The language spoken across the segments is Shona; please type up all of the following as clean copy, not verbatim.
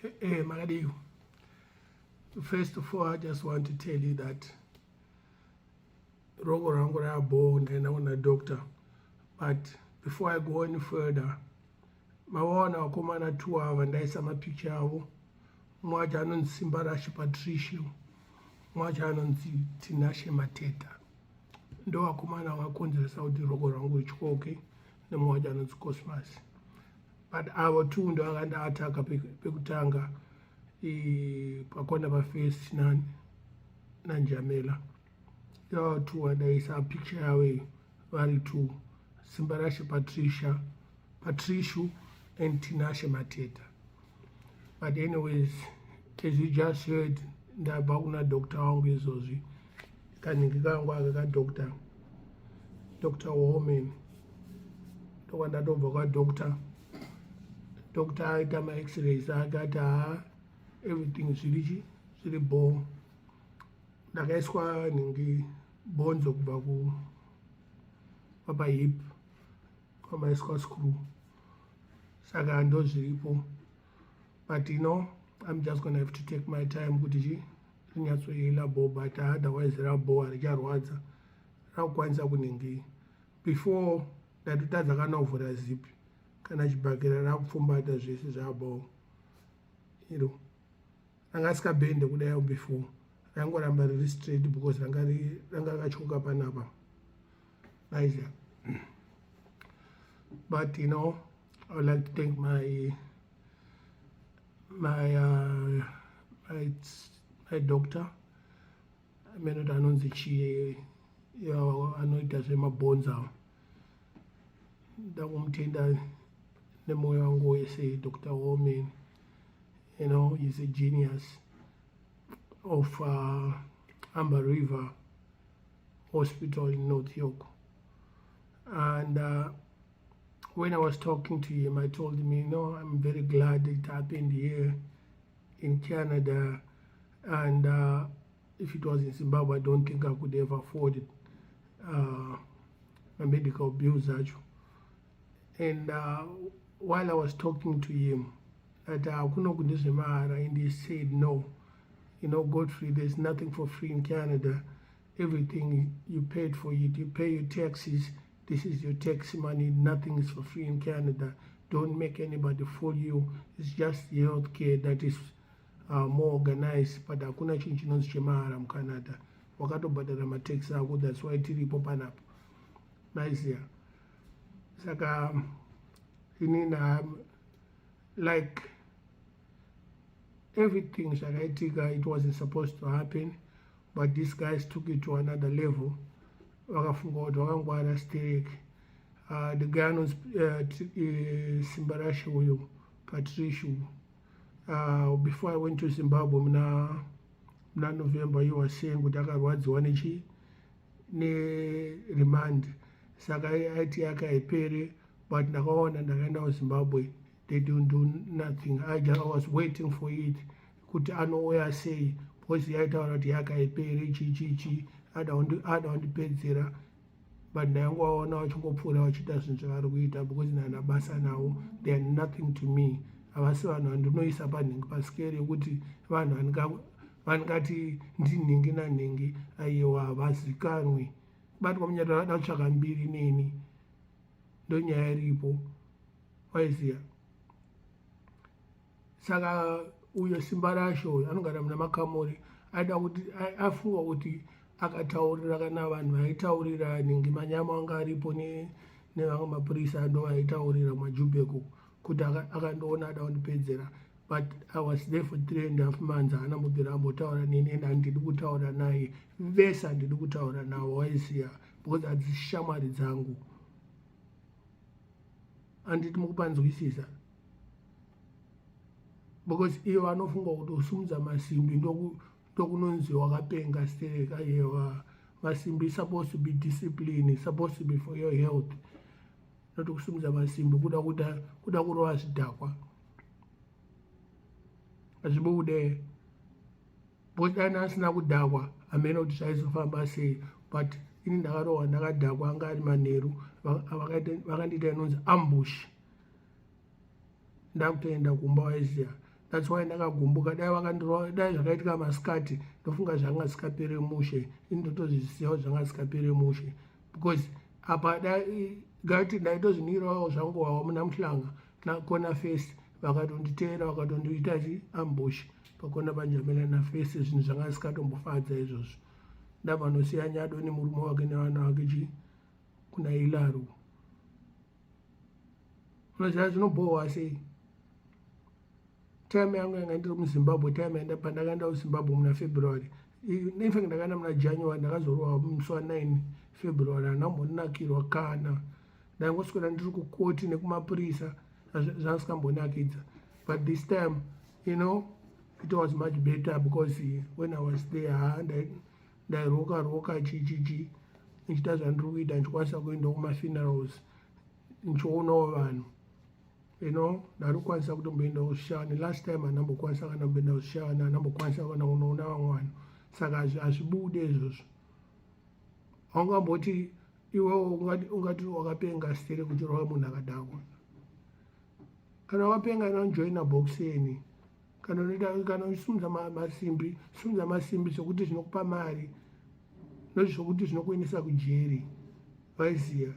Makadiyo. First of all, I just want to tell you that rogo rangu rabo ndaenda doctor. But before I go any further, maona wakomana 2 hours ndaisa mapicture avo. Mwaja anonzi Simbarashi Patricio, mwaja anonzi Tinashe Mateta. Ndo wakomana wakakonzeresa kuti rogo rangu richikoke, nemwaja anonzi Cosmas. But avo 2 ndo vakandaataka pekutanga pakona paFirst naNjamela. Ava 2 vandaisa picture yawe vari 2, Simbarashi Patricio and Tinashe Mateta. But anyways, as you just heard, ndabva kuna doctor wangu izvozvi. Kanhingi kangu aka Dr. Woman. Ndokwandatobva kwadoctor. Doctor aita ma-x-rays akati everything zviri ball. Ndakaiswa nhingi bonzo kubva pahip kwamaiswa screw. Saka ndo zviripo. But I'm just going to have to take my time kuti rinyatsohila ball, but otherwise rabo haricharwadza. Rakukwanisa kunhingi. Before ndatotadza kana kuvhura zip kana chibhakera rakupfumbata zvese zvabo. Ranga sikabhende kudayo before. Rangoramba riri straight because ranga rakachoka panapa. Nice. But I would like to thank my doctor. Amenoti anonzi Chiye anoita zvemabhonzi avo. Ndakumutenda nemoyo wangu wese Dr. Woman. He's a genius of Amber River Hospital in North York. And when I was talking to him, I told him, I'm very glad it happened here in Canada. And if it was in Zimbabwe, I don't think I could ever afford it. My medical bills, actually. And while I was talking to him, that and he said, no, Godfrey, there's nothing for free in Canada. Everything you paid for it, you pay your taxes. This is your tax money. Nothing is for free in Canada. Don't make anybody fool you. It's just the health care that is more organized. But hakuna chinhu chinonzi chemahara muCanada. Wakatobhadhara matax ako, that's why tiripo panapa. Nice. Saka inini like everything zvakaitika, it wasn't supposed to happen, but these guys took it to another level. Vakafunga kuti vakangwara sterek. The guy anonzi Simbarashi uyu Patricio. Before I went to Zimbabwe muna November, he was saying kuti akarwadziwa remand. Saka aiti akaipere, but ndakaona ndakaenda kuZimbabwe, they don't do nothing. I was waiting for it kuti anouya sei, because yaitaura kuti yakaipere chichichi ada kundipedzera. But ndangovaona vachingopfuura vachiita zvinhu zvavari kuita, because ndana basa navo, they are nothing to me. Havasi vanhu vandinoisa panhingi pasikere yekuti vanhu vandingati ndinhingi nanhingi aiwa havazikanwi. But kwamunyata vada kutsvaka mbiri neni, ndonyaya iripo waiziya. Saka uyo Simbarashi anogara muna makamuri, aida kuti afunga kuti akataurira kana vanhu vaitaurira nhingi manyama anga aripo nevamwe mapurisa ando vaitaurira majubeko kuti akandoona ada kundipedzera. But I was there for 3.5 months. Hana mubvira ambotaura neni, and handidi kutaura naye. Vese handidi kutaura navo, waiziya, because hadzisi shamwari dzangu. Handiti mukupanzwisisa. Because ivo vanofunga kuti usumudza masimbi ndokunonzi wakapenga stereka. Aiwa, masimbi is supposed to be discipline, it's supposed to be for your health. Not kusumudza masimbi kuda kurova zvidhakwa. Azvibude, but dana asina kudhakwa amene kuti zvaizofamba sei. But ini ndakarohwa ndakadhakwa, anga ari manheru, vakandiita inonzi ambush. Ndakutoenda kumba waiziya. That's why ndakagumbuka dai vakandirova dai zvakaitika masikati ndofunga zvanga zvikapere mushe indotozvisiyawo zvanga zvikapere mushe because apa ngati ndaitozvinirawo zvangu wawa muna muhlanga nakona fesi vakatonditeera vakatondiita ambush pakona panjamela nafesi zvinhu zvanga zvisingatombofadza izvozvo ndavanosiya nyado nemurume wake nevana vake kuna Ilaru. Unoziva zvinobohwa sei? Time yangu yanga ndiri muZimbabwe, time pandakaenda kuZimbabwe muna February. Infact ndakaenda muna January, ndakazorwa musi wa9 February, handambonakirwa kana. Ndangoswera ndiri kukoti nekumapurisa zvandisikambonakidza. But this time, you know, it was much better because when I was there, ndairoka chichichi ndichita zvandiri kuita ndichikwanisa kuenda kuma-funerals ndichionawo vanhu, you know, ndari kukwanisa kutomboenda kuzvishana. Last time handambokwanisa kana kumboenda kuzvishana, handambokwanisa kana kunoona vamwe vanhu, saka hazvibude izvozvo. Haungamboti iwewo ungati wakapenga stere kuti rova munhu akadakwa. Kana wakapenga nojoina bhokiseni, kana uchisimudza masimbi zvokuti zvinokupa mari nozvokuti zvinokuendesa kujeri, waiziya,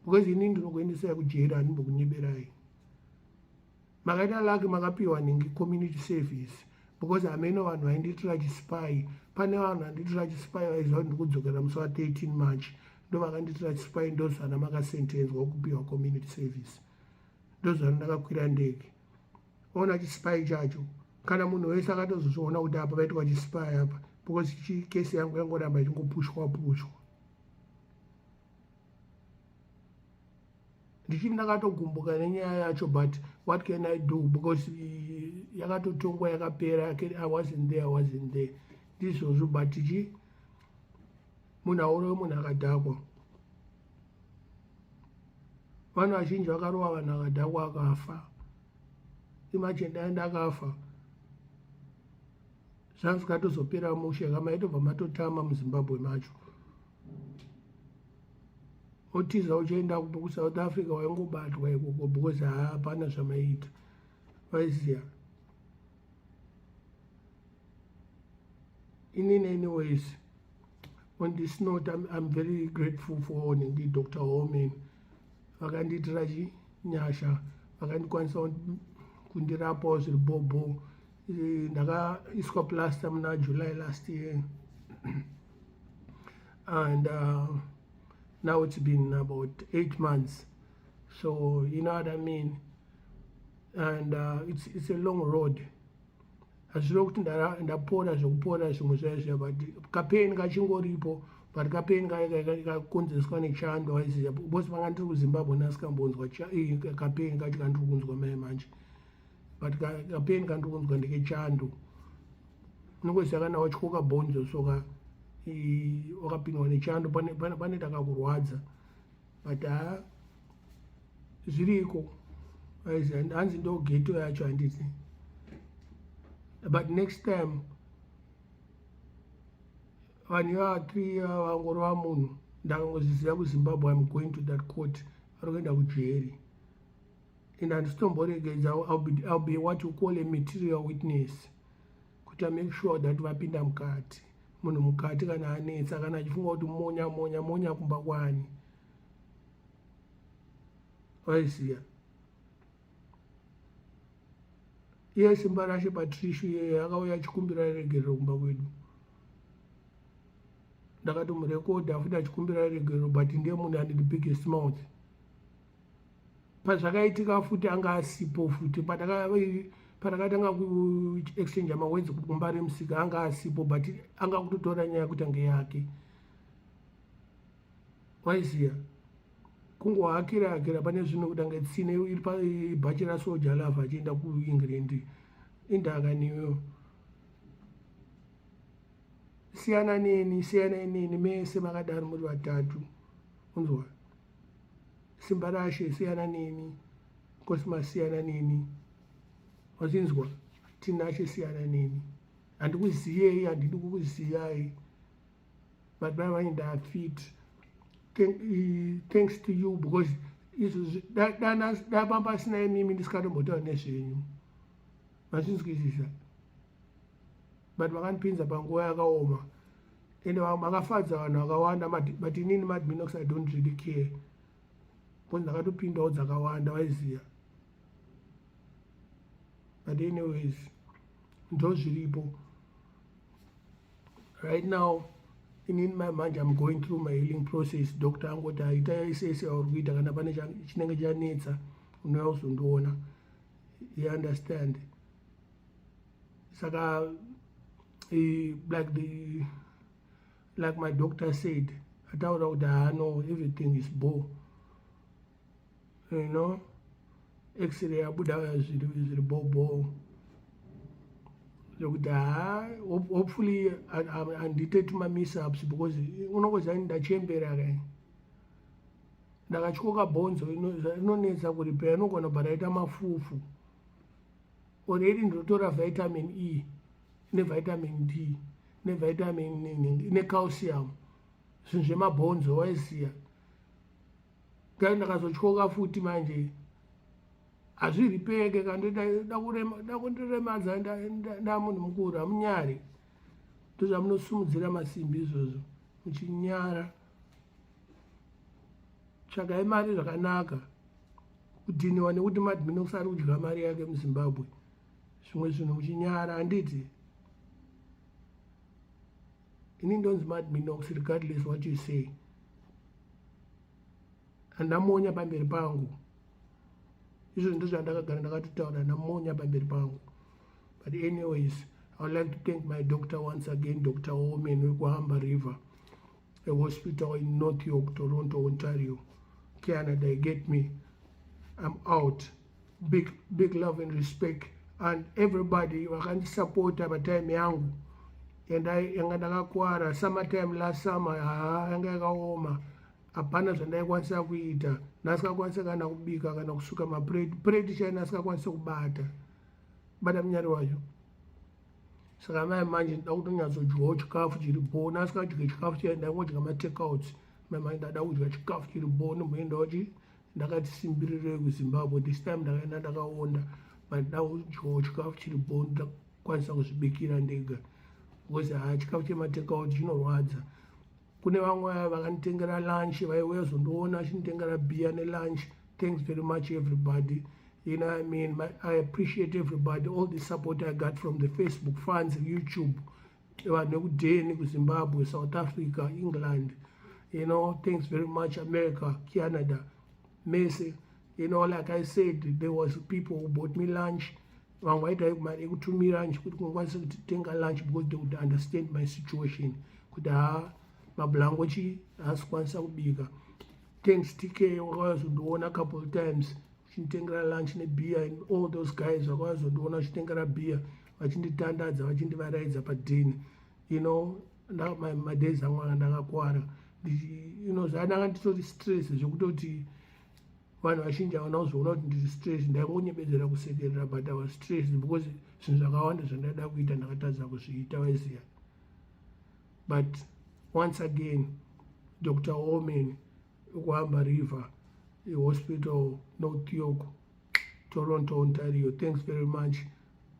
because inini ndinokuendesai kujeri, handimbokunyeberai. Makaita laki makapiwa nhingi community service because hameno vanhu vaindiitira chispy. Pane vanhu vandiitira chispy vaiziva kuti ndikudzokera musi wa13 March ndo vakandiitira chispy, ndozvana makasentenzwa kupiwa community service, ndozvana ndakakwira ndege. Ona chispy chacho kana munhu wese akatozozviona kuti apa paitwa chispy apa because kesi yangu yangoramba ichingopushwa. Ndichiti ndakatogumbuka nenyaya yacho, but what can I do because yakatotongwa yakapera. I wasn't there ndizvozvo, but munhu aurove munhu akadhakwa. Vanhu vazhinji vakarova vanhu akadhakwa akafa. Imagine daenda akafa zvanzikatozopera mushe kama itobva matotama muZimbabwe macho. Otiza uchienda kuSouth Africa waingobatwa ikoko because hapana zvamaita, waiziya. Anyways, on this note, I'm very grateful for Dr. Holman. Vakandiitira nyasha, vakandikwanisa kundirapawo zviri bobo. Ndakaiswa plaster muna July last year and now it's been about 8 months, so you know what I mean, and it's a long road. Hazvirevi kuti ndapora zvokupora zvimwe zvaizvo, but kapeni kachingoripo, but kapeni kakonzeswa nechando, waiziya, because panga ndiri kuZimbabwe ndasikambonzwa kapeni kacho kandiri kunzwa mai manje, but kapeni kandiri kunzwa ndekechando. Unongoziva kana wachikoka bhonzo soka wakapindwa nechando pane takakurwadza, but zviriko, hanzi ndo geto yacho handiti. But next time vanhu ivava3 vangorova munhu ndakangozviziva kuZimbabwe, I'm going to that court, vari kuenda kujeri, and handisitomboregedza. I'll be what you call a material witness, kuti I make sure that vapinda mukati, munhu mukati kana anetsa, kana achifunga kuti monya kumba kwani, waiziya. Iye Simba Rashe Patricia iye akauya achikumbira regerero kumba kwedu. Ndakatomurekodha futi achikumbira regerero, but ndiye munhu ane the biggest mouth. Pazvakaitika futi anga asipo futi, patakatanga kuexchange mawords kumba remusika anga asipo, but anga kutotora nyaya kuti ange yake, waiziya. Kungohakira pane zvinhu kuti ange tsine iri pabhachi rasoja lava achienda kuEngland, indaka niyo. Siyana neni mese makadaro muri vatatu, unzwa. Simba Rashe siyana neni, Cosmas siyana neni, wazvinzwa. Tinashe siyana neni, handikuziyei, handidi kukuziyai, but bava ndafit. Thanks to you, because dapamba pasina imimi ndisikatombotava nezvenyu, masinzikizisa but vakandipinza panguva yakaoma ende vakafadza vanhu vakawanda but inini madminox I don't really care because ndakatopindawo dzakawanda waiziya but anyways ndo zviripo right now inini manje I'm going through my healing process. Doctor angoti aita isese auri kuita kana pane chinenge chanetsa unouya uzondiona, you understand. Saka like my doctor said, ataura kuti no, everything is bore, you know, x-ray yabuda zviri bobo lokuti hopefully handite tuma mishap's because unongozani ndachembera kai ndakatyoka bhonzo inonetsa kuripeya inogona kubva raita mafufu already ndotora vitamin E nevitamin D nevitamin necalcium zvinhu zvemabhonzo waiziya kai ndakazotyoka futi manje hazviripeke kandi dakundiremadza ndamunhu mukuru hamunyari ndozvamunosimudzira masimbi izvozvo muchinyara. Tsvakai mari zvakanaka kudhiniwa nekuti madminox ari kudya mari yake muzimbabwe, zvimwe zvinhu muchinyara handiti. Ini ndonzi madminox regardless what you say, handamonya pamberi pangu izvo ndo zvandakagara ndakatotaura ndamonya pamberi pangu. But anyways, I would like to thank my doctor once again, Dr. Omen wekuhamba river, a hospital in North York, Toronto, Ontario, Canada. Get me, I'm out. Big love and respect, and everybody vakandisupporta patime yangu yanga ndakakwara summertime last summer. Yanga yakaoma, hapana zvandaikwanisa kuita, ndasikakwanisa kana kubika kana kusuka maplate chaina asikakwanisa kubata munyari wacho. Saka mai manje ndida kutonyatsodywawo chikafu chiri bho, ndasikadye chikafu chaina ndangodya matakeouts. Mai manje ndada kudya chikafu chiri bho, nomboendawo ndakati simbirirei kuZimbabwe. This time ndakaenda ndakaonda, but ndida kudyawo chikafu chiri bho ndakwanisa kuzvibikira ndega because chikafu chematakeout chinorwadza. Kune vamwe vakanditengera lunch, vaiuya kuzondiona vachinditengera beer nelunch. Thanks very much everybody. You know what I mean? I appreciate everybody, all the support I got from the Facebook fans, YouTube, vanekudeni kuZimbabwe, South Africa, England. You know, thanks very much America, Canada, Messi. You know, like I said, there was people who bought me lunch. Vamwe vaita mari yekutumira lunch kuti kungwanisa kutenga lunch because they would understand my situation. Kuti mablangochi haasikwanisa kubika. Thanks TK wakazondiona a couple of times vachinditengera lunch nebeer, and all those guys vakazondiona vachitengera beer vachinditandadza vachindivaraidza padhini. You know, my days angu ndakakwara. You know, zvandanga nditori stress zvekutoti vanhu vazhinji havana kuzoona kuti ndiri stress. Ndaingonyebedzera kusekerera, but I was stressed because zvinhu zvakawanda zvandada kuita ndakatadza kuzviita waiziya. But once again, Dr. Omen wekuhamba river, a hospital, North York, Toronto, Ontario, thanks very much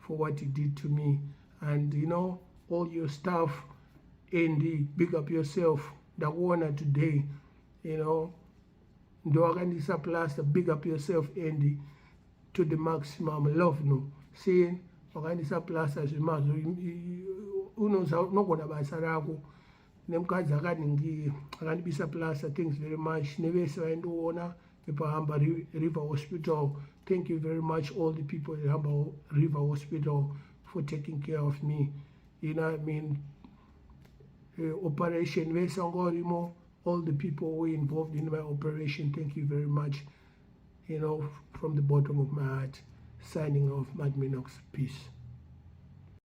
for what you did to me. And you know, all your staff, Andy, big up yourself. Ndakuona today, you know, ndo wakandisa plaster, big up yourself Andy to the maximum. Love no saying wakandisa plaster zvimazo unogona basa rako nemukadzi akandibisa plaster. Thanks very much. Nevese vaindiona pahamba river hospital, thank you very much all the people at Hamba River Hospital for taking care of me. You know what I mean? Operation Vesangorimo, all the people who were involved in my operation, thank you very much. You know, from the bottom of my heart, signing off, madminox. Peace.